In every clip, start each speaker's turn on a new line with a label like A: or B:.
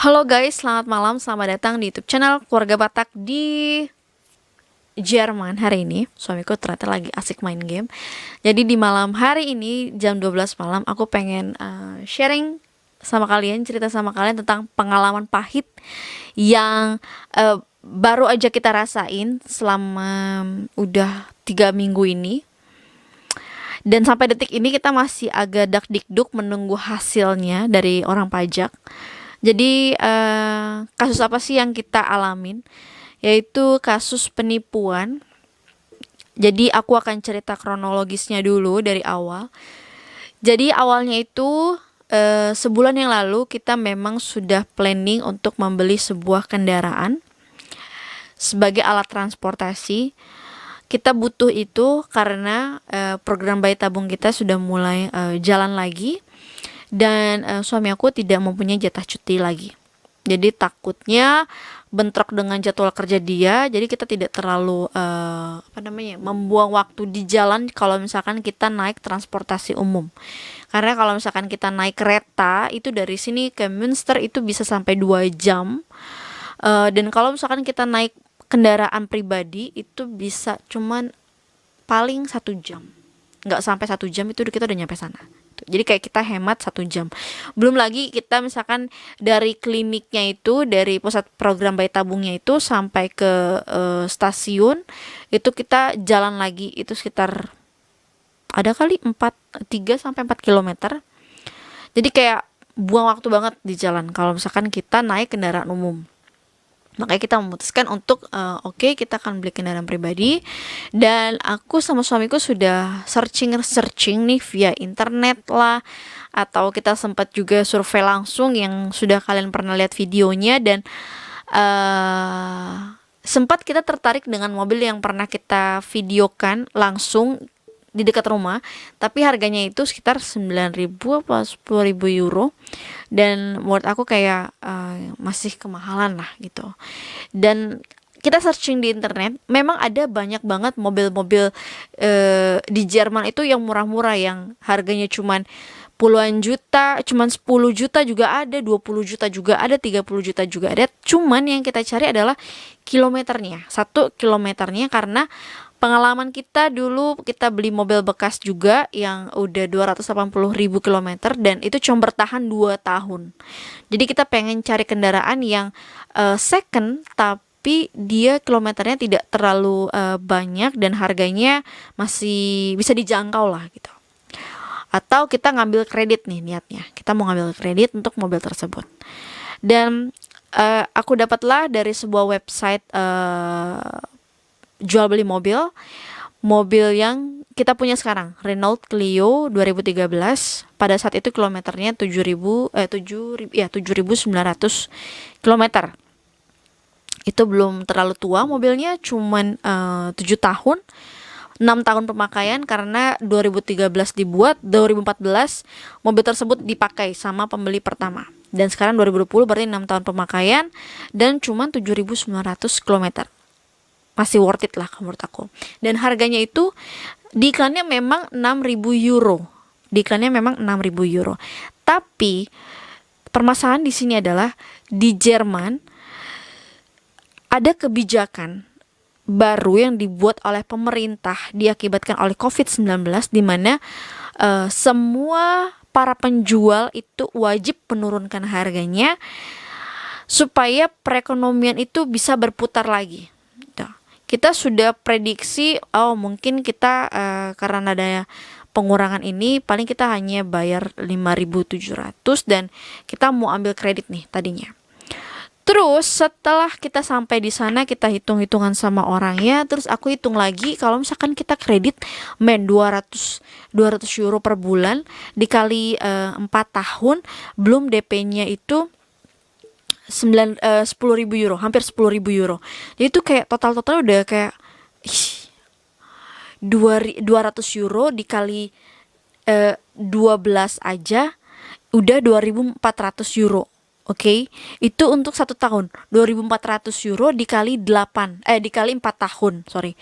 A: Halo guys, selamat malam, selamat datang di YouTube channel Keluarga Batak di Jerman. Hari ini suamiku ternyata lagi asik main game. Jadi di malam hari ini jam 12 malam aku pengen sharing sama kalian, cerita sama kalian tentang pengalaman pahit yang baru aja kita rasain selama udah 3 minggu ini. Dan sampai detik ini kita masih agak dak-dikduk menunggu hasilnya dari orang pajak. Jadi kasus apa sih yang kita alamin? Yaitu kasus penipuan. Jadi aku akan cerita kronologisnya dulu dari awal. Jadi awalnya itu sebulan yang lalu kita memang sudah planning untuk membeli sebuah kendaraan sebagai alat transportasi. Kita butuh itu karena program bayi tabung kita sudah mulai jalan lagi. Dan suami aku tidak mempunyai jatah cuti lagi. Jadi takutnya bentrok dengan jadwal kerja dia. Jadi kita tidak terlalu membuang waktu di jalan kalau misalkan kita naik transportasi umum. Karena kalau misalkan kita naik kereta itu dari sini ke Münster itu bisa sampai 2 jam. Dan kalau misalkan kita naik kendaraan pribadi itu bisa cuman paling 1 jam. Nggak sampai 1 jam itu kita udah nyampe sana. Jadi kayak kita hemat 1 jam. Belum lagi kita misalkan dari kliniknya itu, dari pusat program bayi tabungnya itu sampai ke stasiun itu kita jalan lagi itu sekitar ada kali 3 sampai 4 kilometer. Jadi kayak buang waktu banget di jalan kalau misalkan kita naik kendaraan umum. Makanya kita memutuskan untuk oke, kita akan beli kendaraan pribadi. Dan aku sama suamiku sudah searching nih via internet lah, atau kita sempat juga survei langsung yang sudah kalian pernah lihat videonya. Dan sempat kita tertarik dengan mobil yang pernah kita videokan langsung di dekat rumah, tapi harganya itu sekitar 9.000 apa 10.000 euro. Dan menurut aku kayak masih kemahalan lah gitu. Dan kita searching di internet, memang ada banyak banget mobil-mobil di Jerman itu yang murah-murah, yang harganya cuman puluhan juta, cuman 10 juta juga ada, 20 juta juga ada, 30 juta juga ada. Cuman yang kita cari adalah kilometernya, 1 kilometernya, karena pengalaman kita dulu kita beli mobil bekas juga yang udah 280.000 kilometer dan itu cuma bertahan 2 tahun. Jadi kita pengen cari kendaraan yang second tapi dia kilometernya tidak terlalu banyak dan harganya masih bisa dijangkau lah gitu. Atau kita ngambil kredit nih niatnya. Kita mau ngambil kredit untuk mobil tersebut. Dan aku dapatlah dari sebuah website jual beli mobil yang kita punya sekarang, Renault Clio 2013. Pada saat itu kilometernya 7.900 kilometer. Itu belum terlalu tua mobilnya, cuman 7 tahun, 6 tahun pemakaian, karena 2013 dibuat, 2014 mobil tersebut dipakai sama pembeli pertama. Dan sekarang 2020 berarti 6 tahun pemakaian dan cuman 7.900 kilometer. Masih worth it lah menurut aku. Dan harganya itu di iklannya memang 6.000 euro. Di iklannya memang 6.000 euro. Tapi permasalahan di sini adalah di Jerman ada kebijakan baru yang dibuat oleh pemerintah diakibatkan oleh COVID-19, di mana semua para penjual itu wajib menurunkan harganya supaya perekonomian itu bisa berputar lagi. Kita sudah prediksi, mungkin kita karena ada pengurangan ini paling kita hanya bayar 5.700 dan kita mau ambil kredit nih tadinya. Terus setelah kita sampai di sana, kita hitung-hitungan sama orangnya, terus aku hitung lagi kalau misalkan kita kredit 200 euro per bulan dikali 4 tahun, belum DP-nya itu 10.000 euro, hampir 10.000 euro. Jadi itu kayak total udah kayak 200 euro dikali 12 aja udah 2.400 euro. Oke, itu untuk 1 tahun. 2.400 euro dikali 4 tahun, sorry.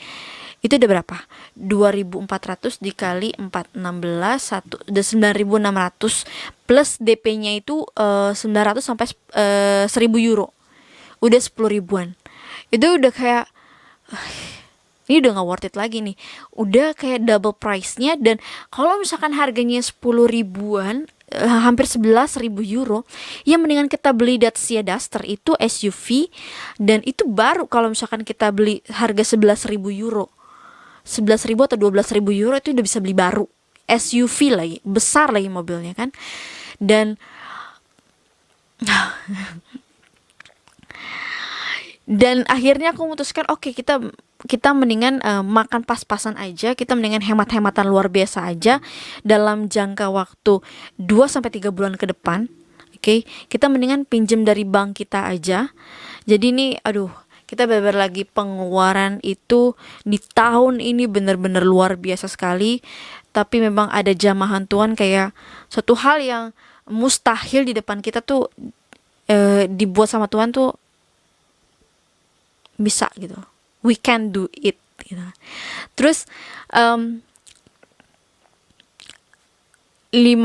A: Itu udah berapa? 2.400 dikali 4, 16, 1, udah 9.600 plus DP-nya itu 900 sampai 1.000 euro. Udah 10 ribuan. Itu udah kayak ini udah gak worth it lagi nih. Udah kayak double price-nya. Dan kalau misalkan harganya 10 ribuan, hampir 11.000 euro, ya mendingan kita beli Dacia Duster itu SUV. Dan itu baru kalau misalkan kita beli harga 11.000 euro, 11.000 atau 12.000 euro itu udah bisa beli baru. SUV lagi, besar lagi mobilnya kan. Dan akhirnya aku memutuskan oke, kita mendingan makan pas-pasan aja, kita mendingan hemat-hematan luar biasa aja dalam jangka waktu 2 sampai 3 bulan ke depan. Oke, kita mendingan pinjem dari bank kita aja. Jadi ini kita benar-benar lagi pengeluaran itu di tahun ini benar-benar luar biasa sekali. Tapi memang ada jamahan Tuhan, kayak suatu hal yang mustahil di depan kita tuh dibuat sama Tuhan tuh bisa gitu. We can do it gitu. Terus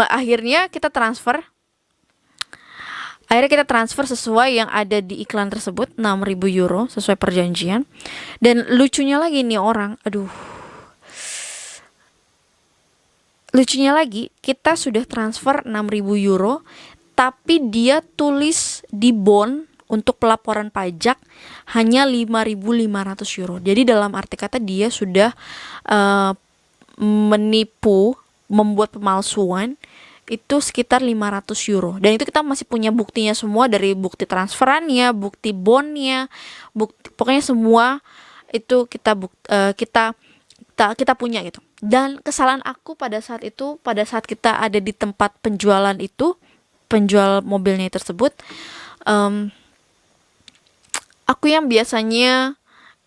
A: akhirnya kita transfer sesuai yang ada di iklan tersebut, 6.000 euro sesuai perjanjian. Dan lucunya lagi nih orang, lucunya lagi, kita sudah transfer 6.000 euro, tapi dia tulis di bond untuk pelaporan pajak hanya 5.500 euro. Jadi dalam arti kata dia sudah menipu, membuat pemalsuan itu sekitar 500 euro. Dan itu kita masih punya buktinya semua, dari bukti transferannya, bukti bondnya, pokoknya semua itu kita punya gitu. Dan kesalahan aku pada saat kita ada di tempat penjualan itu, penjual mobilnya tersebut, aku yang biasanya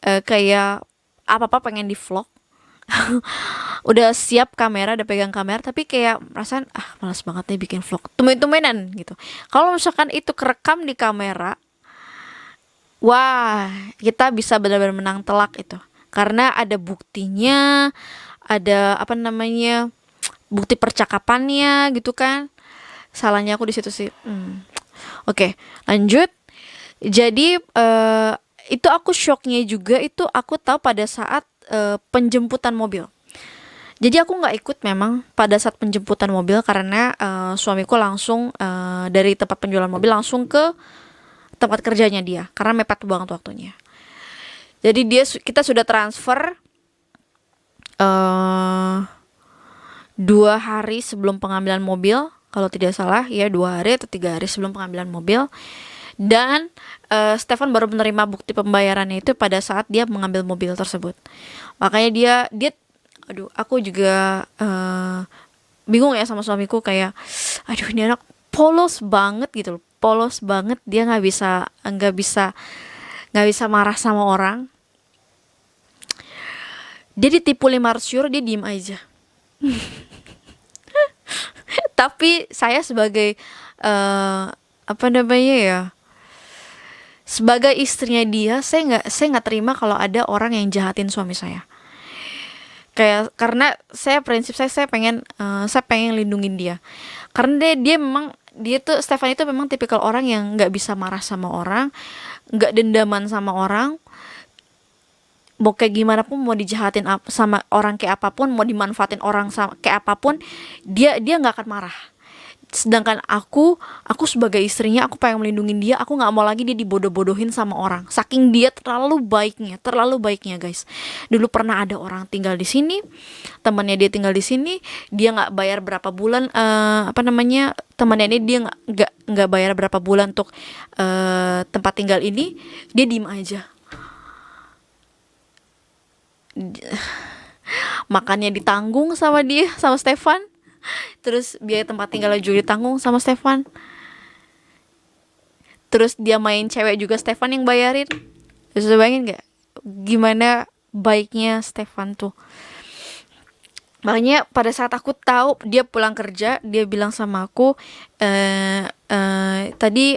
A: kayak apa-apa pengen di vlog, udah siap kamera, udah pegang kamera, tapi kayak perasaan malas banget nih bikin vlog, tumben-tumbenan gitu. Kalau misalkan itu kerekam di kamera, wah, kita bisa benar-benar menang telak itu, karena ada buktinya, ada bukti percakapannya gitu kan. Salahnya aku di situ sih. Oke, lanjut. Jadi itu aku shocknya juga, itu aku tahu pada saat penjemputan mobil. Jadi aku nggak ikut memang pada saat penjemputan mobil, karena suamiku langsung dari tempat penjualan mobil langsung ke tempat kerjanya dia, karena mepet banget waktunya. Jadi kita sudah transfer 2 hari sebelum pengambilan mobil, kalau tidak salah ya, 2 hari atau 3 hari sebelum pengambilan mobil. Dan Stefan baru menerima bukti pembayarannya itu pada saat dia mengambil mobil tersebut. Makanya dia aku juga bingung ya sama suamiku, kayak ini anak polos banget gitu loh, polos banget. Dia nggak bisa marah sama orang. Dia ditipu 500 euro, dia diem aja. Tapi saya sebagai sebagai istrinya dia, saya nggak terima kalau ada orang yang jahatin suami saya. Karena prinsip saya pengen lindungin dia. Karena Stefan itu memang tipikal orang yang nggak bisa marah sama orang, nggak dendaman sama orang. Mau kayak gimana pun, mau dijahatin sama orang kayak apapun, mau dimanfaatin orang kayak apapun, dia nggak akan marah. Sedangkan aku sebagai istrinya, aku pengen melindungi dia. Aku nggak mau lagi dia dibodoh-bodohin sama orang. Saking dia terlalu baiknya guys. Dulu pernah ada orang tinggal di sini, temannya dia tinggal di sini, dia nggak bayar berapa bulan, temannya ini dia nggak bayar berapa bulan untuk tempat tinggal ini, dia diem aja. Makannya ditanggung sama Stefan. Terus biaya tempat tinggalnya juga ditanggung sama Stefan. Terus dia main cewek juga Stefan yang bayarin. Bisa bayangin gak gimana baiknya Stefan tuh. Makanya pada saat aku tahu dia pulang kerja, dia bilang sama aku, tadi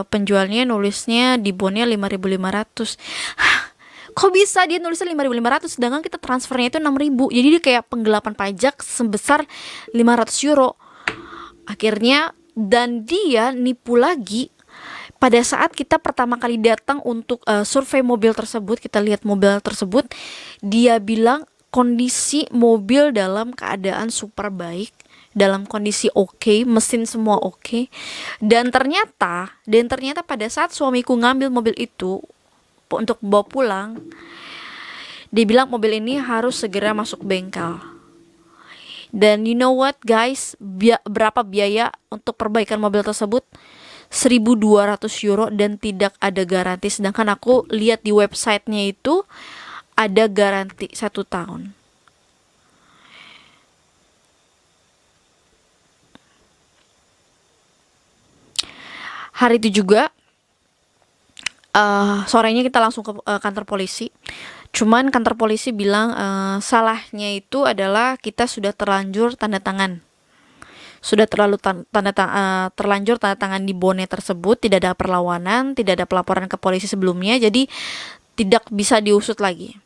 A: penjualnya nulisnya di bonnya 5.500. Kok bisa dia nulisnya 5.500 sedangkan kita transfernya itu 6.000. Jadi dia kayak penggelapan pajak sebesar 500 euro. Akhirnya, dan dia nipu lagi. Pada saat kita pertama kali datang untuk survei mobil tersebut, kita lihat mobil tersebut, dia bilang kondisi mobil dalam keadaan super baik, dalam kondisi oke, mesin semua oke. Dan ternyata pada saat suamiku ngambil mobil itu untuk bawa pulang, dia bilang mobil ini harus segera masuk bengkel. Dan you know what guys, berapa biaya untuk perbaikan mobil tersebut? 1.200 euro dan tidak ada garansi. Sedangkan aku lihat di websitenya itu ada garansi 1 tahun. Hari itu juga sorenya kita langsung ke kantor polisi. Cuman kantor polisi bilang salahnya itu adalah kita sudah terlanjur tanda tangan. Sudah terlanjur tanda tangan di bone tersebut, tidak ada perlawanan, tidak ada pelaporan ke polisi sebelumnya, jadi tidak bisa diusut lagi.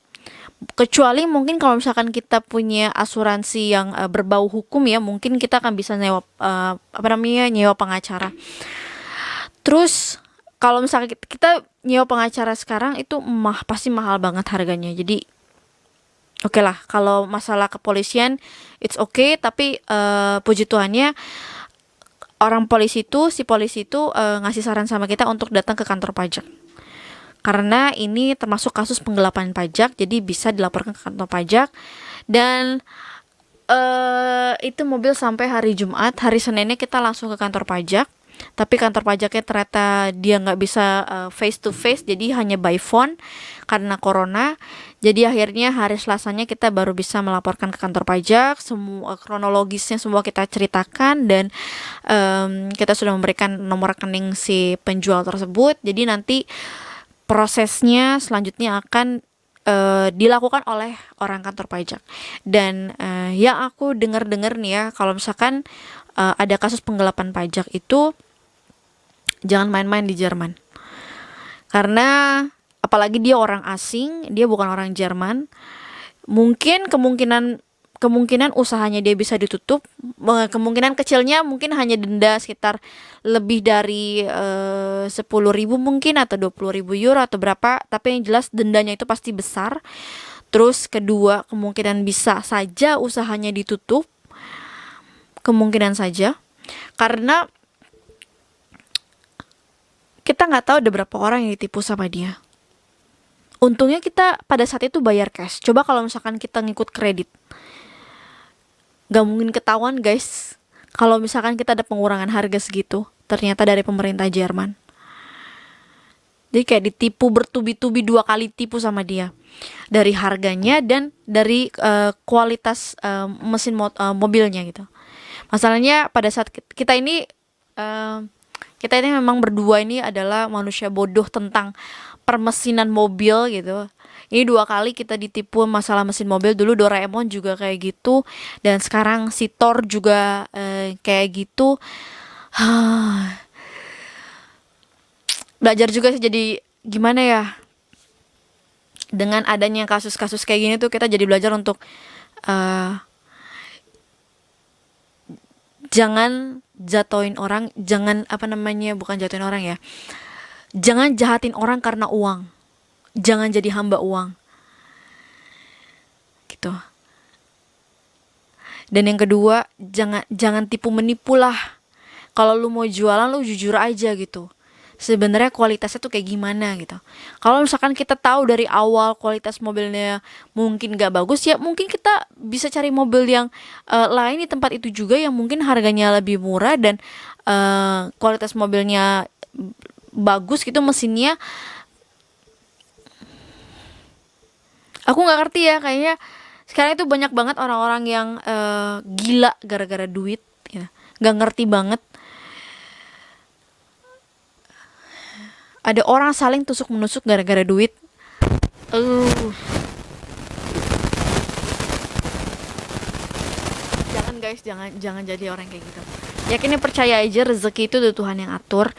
A: Kecuali mungkin kalau misalkan kita punya asuransi yang berbau hukum ya, mungkin kita akan bisa nyewa nyewa pengacara. Terus kalau misalkan kita nyewa pengacara sekarang itu pasti mahal banget harganya. Jadi oke lah, kalau masalah kepolisian it's okay, tapi puji Tuhannya si polisi itu ngasih saran sama kita untuk datang ke kantor pajak. Karena ini termasuk kasus penggelapan pajak, jadi bisa dilaporkan ke kantor pajak. Dan itu mobil sampai hari Jumat, hari Seninnya kita langsung ke kantor pajak. Tapi kantor pajaknya ternyata dia nggak bisa face to face, jadi hanya by phone karena corona. Jadi akhirnya hari Selasanya kita baru bisa melaporkan ke kantor pajak, semua kronologisnya semua kita ceritakan, dan kita sudah memberikan nomor rekening si penjual tersebut. Jadi nanti prosesnya selanjutnya akan dilakukan oleh orang kantor pajak. Dan yang aku dengar-dengar nih ya, kalau misalkan ada kasus penggelapan pajak itu jangan main-main di Jerman. Karena apalagi dia orang asing, dia bukan orang Jerman. Mungkin kemungkinan usahanya dia bisa ditutup. Kemungkinan kecilnya mungkin hanya denda sekitar lebih dari 10.000 mungkin, atau 20.000 euro atau berapa. Tapi yang jelas dendanya itu pasti besar. Terus kedua, kemungkinan bisa saja usahanya ditutup. Kemungkinan saja. Karena kita nggak tahu ada berapa orang yang ditipu sama dia. Untungnya kita pada saat itu bayar cash. Coba kalau misalkan kita ngikut kredit, nggak mungkin ketahuan guys. Kalau misalkan kita ada pengurangan harga segitu, ternyata dari pemerintah Jerman. Jadi kayak ditipu bertubi-tubi, 2 kali tipu sama dia. Dari harganya dan dari kualitas mesin mobilnya gitu. Masalahnya pada saat kita ini memang berdua ini adalah manusia bodoh tentang permesinan mobil gitu. Ini 2 kali kita ditipu masalah mesin mobil. Dulu Doraemon juga kayak gitu, dan sekarang si Thor juga kayak gitu. Belajar juga sih, jadi gimana ya, dengan adanya kasus-kasus kayak gini tuh kita jadi belajar untuk jangan jatuhin orang, bukan jatuhin orang ya, jangan jahatin orang karena uang, jangan jadi hamba uang gitu. Dan yang kedua, jangan tipu menipu lah. Kalau lu mau jualan, lu jujur aja gitu, sebenarnya kualitasnya tuh kayak gimana gitu. Kalau misalkan kita tahu dari awal kualitas mobilnya mungkin gak bagus, ya mungkin kita bisa cari mobil yang lain di tempat itu juga yang mungkin harganya lebih murah dan kualitas mobilnya bagus gitu, mesinnya. Aku nggak ngerti ya, kayaknya sekarang itu banyak banget orang-orang yang gila gara-gara duit ya. Nggak ngerti banget. Ada orang saling tusuk menusuk gara-gara duit. Jangan guys, jangan jadi orang kayak gitu. Yakin, percaya aja rezeki itu udah Tuhan yang atur.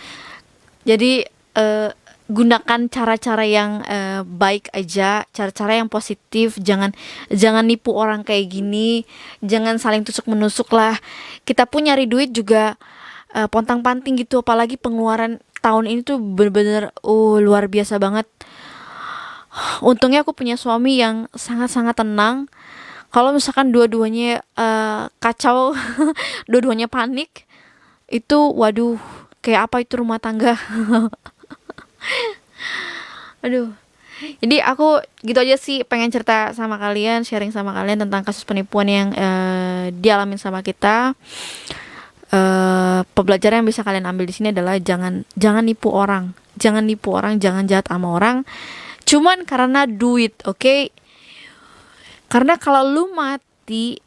A: Jadi gunakan cara-cara yang baik aja, cara-cara yang positif. Jangan nipu orang kayak gini, jangan saling tusuk menusuk lah. Kita pun nyari duit juga pontang-panting gitu, apalagi pengeluaran tahun ini tuh bener-bener luar biasa banget. Untungnya aku punya suami yang sangat-sangat tenang. Kalau misalkan dua-duanya kacau, dua-duanya panik, itu waduh, kayak apa itu rumah tangga. Aduh. Jadi aku gitu aja sih, pengen cerita sama kalian, sharing sama kalian tentang kasus penipuan yang dialamin sama kita. Pembelajaran yang bisa kalian ambil di sini adalah jangan nipu orang, jangan jahat sama orang, cuman karena duit, oke? Karena kalau lu mati,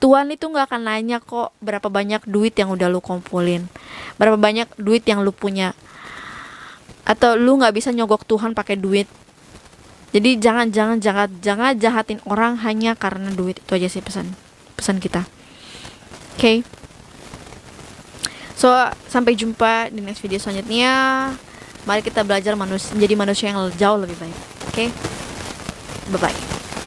A: Tuhan itu nggak akan nanya kok berapa banyak duit yang udah lu kumpulin, berapa banyak duit yang lu punya, atau lu nggak bisa nyogok Tuhan pakai duit. Jadi jangan jahatin orang hanya karena duit. Itu aja sih pesan kita. Oke. So, sampai jumpa di next video selanjutnya. Mari kita belajar menjadi manusia yang jauh lebih baik. Oke? Bye bye.